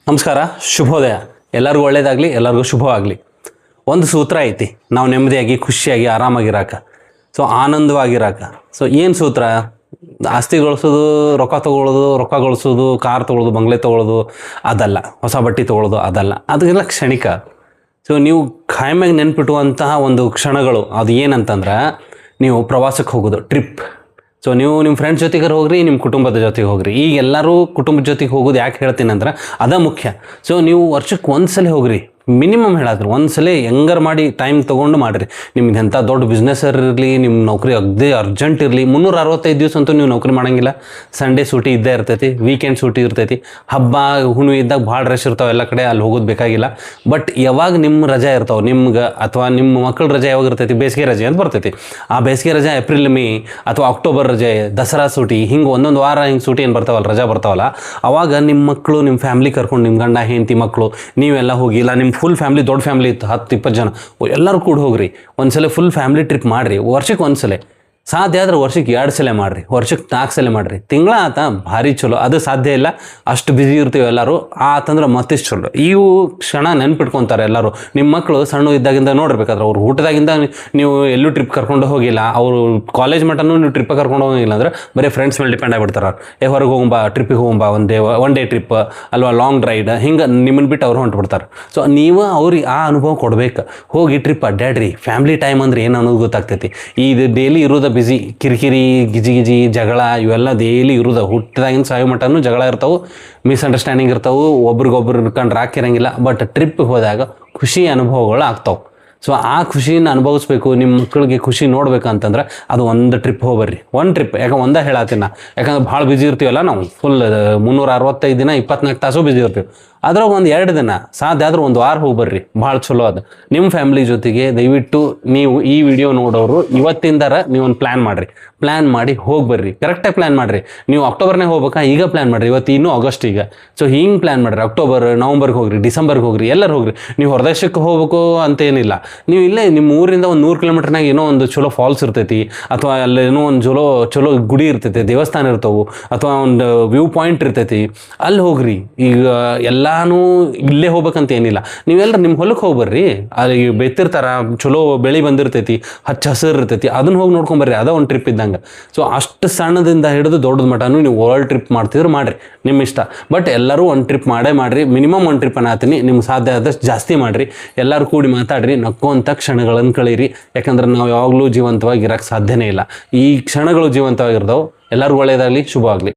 ನಮಸ್ಕಾರ, ಶುಭೋದಯ. ಎಲ್ಲರಿಗೂ ಒಳ್ಳೇದಾಗಲಿ, ಎಲ್ಲರಿಗೂ ಶುಭವಾಗಲಿ. ಒಂದು ಸೂತ್ರ ಐತಿ ನಾವು ನೆಮ್ಮದಿಯಾಗಿ ಖುಷಿಯಾಗಿ ಆರಾಮಾಗಿರಾಕ, ಸೊ ಆನಂದವಾಗಿರಾಕ. ಸೊ ಏನು ಸೂತ್ರ? ಆಸ್ತಿ ಗಳಿಸೋದು, ರೊಕ್ಕ ತೊಗೊಳ್ಳೋದು, ರೊಕ್ಕ ಗಳಿಸೋದು, ಕಾರ್ ತೊಗೊಳ್ಳೋದು, ಬಂಗ್ಲೆ ತೊಗೊಳ್ಳೋದು ಅದಲ್ಲ, ಹೊಸ ಬಟ್ಟೆ ತೊಗೊಳ್ಳೋದು ಅದಲ್ಲ, ಅದೆಲ್ಲ ಕ್ಷಣಿಕ. ಸೊ ನೀವು ಖಾಯಮಾಗಿ ನೆನ್ಪಿಟ್ಟುವಂತಹ ಒಂದು ಕ್ಷಣಗಳು ಅದು ಏನಂತಂದ್ರೆ ನೀವು ಪ್ರವಾಸಕ್ಕೆ ಹೋಗೋದು, ಟ್ರಿಪ್. ಸೊ ನೀವು ನಿಮ್ಮ ಫ್ರೆಂಡ್ಸ್ ಜೊತೆಗೆ ಹೋಗ್ರಿ, ನಿಮ್ಮ ಕುಟುಂಬದ ಜೊತೆಗೆ ಹೋಗ್ರಿ. ಈಗ ಎಲ್ಲರೂ ಕುಟುಂಬದ ಜೊತೆಗೆ ಹೋಗೋದು ಯಾಕೆ ಹೇಳ್ತೀನಿ ಅಂದ್ರೆ ಅದ ಮುಖ್ಯ. ಸೊ ನೀವು ವರ್ಷಕ್ಕೆ ಒಂದು ಸಲ ಹೋಗ್ರಿ, ಮಿನಿಮಮ್ ಹೇಳಾದ್ರು ಒಂದು ಸಲ ಹೆಂಗಾರು ಮಾಡಿ ಟೈಮ್ ತೊಗೊಂಡು ಮಾಡಿರಿ. ನಿಮ್ಗೆ ಎಂಥ ದೊಡ್ಡ ಬಿಸ್ನೆಸ್ಸರ್ ಇರಲಿ, ನಿಮ್ಮ ನೌಕರಿ ಅಗದಿ ಅರ್ಜೆಂಟ್ ಇರಲಿ, 365 ದಿವಸ ಅಂತೂ ನೀವು ನೌಕರಿ ಮಾಡೋಂಗಿಲ್ಲ. ಸಂಡೇ ಸೂಟಿ ಇದ್ದೇ ಇರ್ತೈತಿ, ವೀಕೆಂಡ್ ಸೂಟಿ ಇರ್ತೈತಿ, ಹಬ್ಬ ಹುಣ್ಣಿಮೆ ಇದ್ದಾಗ ಭಾಳ ರಶ್ ಇರ್ತಾವೆ ಎಲ್ಲ ಕಡೆ, ಅಲ್ಲಿ ಹೋಗೋದು ಬೇಕಾಗಿಲ್ಲ. ಬಟ್ ಯಾವಾಗ ನಿಮ್ಮ ರಜೆ ಇರ್ತಾವೆ ನಿಮ್ಗೆ, ಅಥವಾ ನಿಮ್ಮ ಮಕ್ಕಳ ರಜೆ ಯಾವಾಗ ಇರ್ತೈತಿ, ಬೇಸಿಗೆ ರಜೆ ಅಂತ ಬರ್ತೈತಿ. ಆ ಬೇಸಿಗೆ ರಜೆ ಏಪ್ರಿಲ್ ಮೇ ಅಥವಾ ಅಕ್ಟೋಬರ್ ರಜೆ, ದಸರಾ ಸೂಟಿ, ಹಿಂಗೆ ಒಂದೊಂದು ವಾರ ಹಿಂಗೆ ಸೂಟಿ ಏನು ಬರ್ತಾವಲ್ಲ, ರಜಾ ಬರ್ತಾವಲ್ಲ, ಅವಾಗ ನಿಮ್ಮ ಮಕ್ಕಳು, ನಿಮ್ಮ ಫ್ಯಾಮ್ಲಿ ಕರ್ಕೊಂಡು, ನಿಮ್ಮ ಗಂಡ ಹೆಂಡತಿ ಮಕ್ಕಳು ನೀವೆಲ್ಲ ಹೋಗಿ, ಇಲ್ಲ ನಿಮ್ಮ ಫುಲ್ ಫ್ಯಾಮ್ಲಿ, ದೊಡ್ಡ ಫ್ಯಾಮ್ಲಿ ಇತ್ತು 10-20 ಜನ, ಎಲ್ಲರೂ ಕೂಡ ಹೋಗ್ರಿ. ಒಂದ್ಸಲ ಫುಲ್ ಫ್ಯಾಮ್ಲಿ ಟ್ರಿಪ್ ಮಾಡಿರಿ. ವರ್ಷಕ್ಕೆ ಒಂದ್ಸಲ, ಸಾಧ್ಯ ಆದ್ರೆ ವರ್ಷಕ್ಕೆ 2 ಸಲ ಮಾಡಿರಿ, ವರ್ಷಕ್ಕೆ 4 ಸಲ ಮಾಡಿರಿ. ತಿಂಗಳ ಆತ ಭಾರಿ ಚಲೋ. ಅದು ಸಾಧ್ಯ ಇಲ್ಲ, ಅಷ್ಟು ಬ್ಯುಸಿ ಇರ್ತೀವಿ ಎಲ್ಲರೂ. ಆತಂದ್ರೆ ಮತ್ತಿಷ್ಟು ಚಲೋ. ಇವು ಕ್ಷಣ ನೆನ್ಪಿಟ್ಕೊತಾರೆ ಎಲ್ಲರೂ. ನಿಮ್ಮ ಮಕ್ಕಳು ಸಣ್ಣ ಇದ್ದಾಗಿಂದ ನೋಡಿರ್ಬೇಕಾದ್ರೆ, ಅವ್ರು ಊಟದಾಗಿಂದ ನೀವು ಎಲ್ಲೂ ಟ್ರಿಪ್ ಕರ್ಕೊಂಡು ಹೋಗಿಲ್ಲ, ಅವರು ಕಾಲೇಜ್ ಮಟ್ಟನೂ ನೀವು ಟ್ರಿಪ್ ಕರ್ಕೊಂಡು ಹೋಗಿಲ್ಲ ಅಂದ್ರೆ ಬರೀ ಫ್ರೆಂಡ್ಸ್ ಮೇಲೆ ಡಿಪೆಂಡ್ ಆಗಿಬಿಡ್ತಾರೆ. ಹೊರಗೆ ಹೋಗುಂಬ, ಟ್ರಿಪ್ಪಿಗೆ ಹೋಗುಂಬ, ಒನ್ ಡೇ ಟ್ರಿಪ್ ಅಲ್ವಾ, ಲಾಂಗ್ ರೈಡ್, ಹಿಂಗೆ ನಿಮ್ಮನ್ನು ಬಿಟ್ಟು ಅವ್ರು ಹೊಂಟ್ಬಿಡ್ತಾರೆ. ಸೊ ನೀವು ಅವ್ರಿಗೆ ಆ ಅನುಭವ ಕೊಡ್ಬೇಕು. ಹೋಗಿ ಟ್ರಿಪ್ ಅಡ್ಡಾಡ್ರಿ. ಫ್ಯಾಮ್ಲಿ ಟೈಮ್ ಅಂದ್ರೆ ಏನು ಅನ್ನೋದು ಗೊತ್ತಾಗ್ತೈತಿ. ಇದು ಡೈಲಿ ಇರೋದು ಬಿಸಿ, ಕಿರಿಕಿರಿ, ಗಿಜಿ ಜಗಳ ಇವೆಲ್ಲ ಡೈಲಿ ಇರೋದು. ಹುಟ್ಟಿದಾಗಿನ ಸಾಯೋ ಮಟ್ಟನೂ ಜಗಳ ಇರ್ತಾವೆ, ಮಿಸ್ಅಂಡರ್ಸ್ಟ್ಯಾಂಡಿಂಗ್ ಇರ್ತಾವೆ, ಒಬ್ರಿಗೊಬ್ರು ಕಂಡ್ರೆ ಹಾಕಿರಂಗಿಲ್ಲ. ಬಟ್ ಟ್ರಿಪ್ಗೆ ಹೋದಾಗ ಖುಷಿ ಅನುಭವಗಳು ಆಗ್ತಾವೆ. ಸೊ ಆ ಖುಷಿನ ಅನುಭವಿಸ್ಬೇಕು, ನಿಮ್ಮ ಮಕ್ಕಳಿಗೆ ಖುಷಿ ನೋಡ್ಬೇಕಂತಂದ್ರೆ ಅದು ಒಂದು ಟ್ರಿಪ್ ಹೋಗ್ಬರ್ರಿ. ಒಂದು ಟ್ರಿಪ್, ಯಾಕೆ ಒಂದೇ ಹೇಳತ್ತೀನಿ ನಾ, ಯಾಕಂದ್ರೆ ಭಾಳ ಬ್ಯುಸಿ ಇರ್ತೀವಲ್ಲ ನಾವು. ಫುಲ್ 365 ದಿನ 24 ತಾಸು ಬ್ಯುಸಿ ಇರ್ತೀವಿ. ಅದ್ರಾಗ ಒಂದು 2 ದಿನ, ಸಾಧ್ಯ ಆದ್ರೆ 1 ವಾರ ಹೋಗ್ಬರ್ರಿ, ಭಾಳ ಚಲೋ ಅದು. ನಿಮ್ಮ ಫ್ಯಾಮ್ಲಿ ಜೊತೆಗೆ ದಯವಿಟ್ಟು ನೀವು ಈ ವಿಡಿಯೋ ನೋಡೋರು ಇವತ್ತಿಂದಾರ ನೀವೊಂದು ಪ್ಲ್ಯಾನ್ ಮಾಡಿರಿ. ಪ್ಲ್ಯಾನ್ ಮಾಡಿ ಹೋಗ್ಬರ್ರಿ, ಕರೆಕ್ಟಾಗಿ ಪ್ಲ್ಯಾನ್ ಮಾಡಿರಿ. ನೀವು ಅಕ್ಟೋಬರ್ನೇ ಹೋಗ್ಬೇಕಾ, ಈಗ ಪ್ಲ್ಯಾನ್ ಮಾಡಿರಿ. ಇವತ್ತು ಇನ್ನೂ ಆಗಸ್ಟ್ ಈಗ. ಸೊ ಹಿಂಗೆ ಪ್ಲ್ಯಾನ್ ಮಾಡಿರಿ. ಅಕ್ಟೋಬರ್, ನವಂಬರ್ಗೆ ಹೋಗ್ರಿ, ಡಿಸೆಂಬರ್ಗೆ ಹೋಗ್ರಿ, ಎಲ್ಲರೂ ಹೋಗ್ರಿ. ನೀವು ಹೊರದೇಶಕ್ಕೆ ಹೋಗ್ಬೇಕು ಅಂತೇನಿಲ್ಲ. ನೀವು ಇಲ್ಲೇ ನಿಮ್ಮ ಊರಿಂದ ಒಂದು 100 ಕಿಲೋಮೀಟ್ರ್ನಾಗ ಏನೋ ಒಂದು ಚಲೋ ಫಾಲ್ಸ್ ಇರ್ತೈತಿ, ಅಥವಾ ಅಲ್ಲೇನೋ ಒಂದು ಚಲೋ ಗುಡಿ ಇರ್ತೈತಿ, ದೇವಸ್ಥಾನ ಇರ್ತಾವೆ, ಅಥವಾ ಒಂದು ವ್ಯೂ ಪಾಯಿಂಟ್ ಇರ್ತೈತಿ, ಅಲ್ಲಿ ಹೋಗ್ರಿ. ಈಗ ಎಲ್ಲಾನು ಇಲ್ಲೇ ಹೋಗ್ಬೇಕಂತ ಏನಿಲ್ಲ. ನೀವೆಲ್ಲರೂ ನಿಮ್ಮ ಹೊಲಕ್ಕೆ ಹೋಗ್ಬರ್ರಿ. ಅಲ್ಲಿ ಬೆತ್ತಿರ್ತಾರ, ಚಲೋ ಬೆಳೆ ಬಂದಿರ್ತೈತಿ, ಹಚ್ಚ ಹಸಿರು ಇರ್ತೈತಿ, ಅದನ್ನ ಹೋಗಿ ನೋಡ್ಕೊಂಬರ್ರಿ. ಅದ ಒಂದು ಟ್ರಿಪ್ ಇದ್ದಂಗೆ. ಸೊ ಅಷ್ಟು ಸಣ್ಣದಿಂದ ಹಿಡಿದು ದೊಡ್ಡದ ಮಟನೂ ನೀವು ವರ್ಲ್ಡ್ ಟ್ರಿಪ್ ಮಾಡ್ತಿದ್ರೆ ಮಾಡಿರಿ, ನಿಮ್ಮ ಇಷ್ಟ. ಬಟ್ ಎಲ್ಲರೂ ಒಂದು ಟ್ರಿಪ್ ಮಾಡಿರಿ. ಮಿನಿಮಮ್ ಒಂದು ಟ್ರಿಪ್ ಅನ್ನತೀನಿ, ನಿಮ್ಗೆ ಸಾಧ್ಯ ಆದಷ್ಟು ಜಾಸ್ತಿ ಮಾಡಿರಿ. ಎಲ್ಲರೂ ಕೂಡಿ ಮಾತಾಡ್ರಿ, ನಕ್ಕುವಂಥ ಕ್ಷಣಗಳನ್ನು ಕಳೀರಿ. ಯಾಕಂದ್ರೆ ನಾವು ಯಾವಾಗಲೂ ಜೀವಂತವಾಗಿ ಇರೋಕ್ಕೆ ಸಾಧ್ಯನೇ ಇಲ್ಲ. ಈ ಕ್ಷಣಗಳು ಜೀವಂತವಾಗಿರ್ತಾವೆ. ಎಲ್ಲರಿಗೂ ಒಳ್ಳೆಯದಾಗಲಿ, ಶುಭ ಆಗಲಿ.